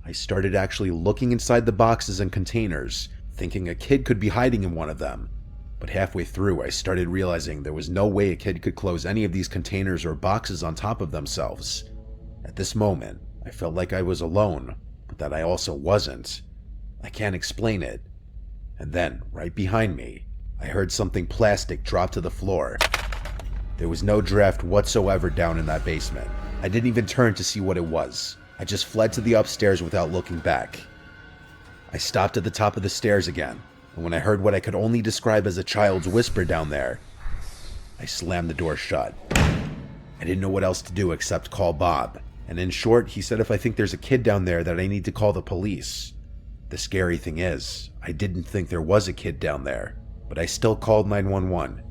I started actually looking inside the boxes and containers, thinking a kid could be hiding in one of them. But halfway through, I started realizing there was no way a kid could close any of these containers or boxes on top of themselves. At this moment, I felt like I was alone, but that I also wasn't. I can't explain it. And then, right behind me, I heard something plastic drop to the floor. There was no draft whatsoever down in that basement. I didn't even turn to see what it was. I just fled to the upstairs without looking back. I stopped at the top of the stairs again, and when I heard what I could only describe as a child's whisper down there, I slammed the door shut. I didn't know what else to do except call Bob, and in short, he said if I think there's a kid down there that I need to call the police. The scary thing is, I didn't think there was a kid down there, but I still called 911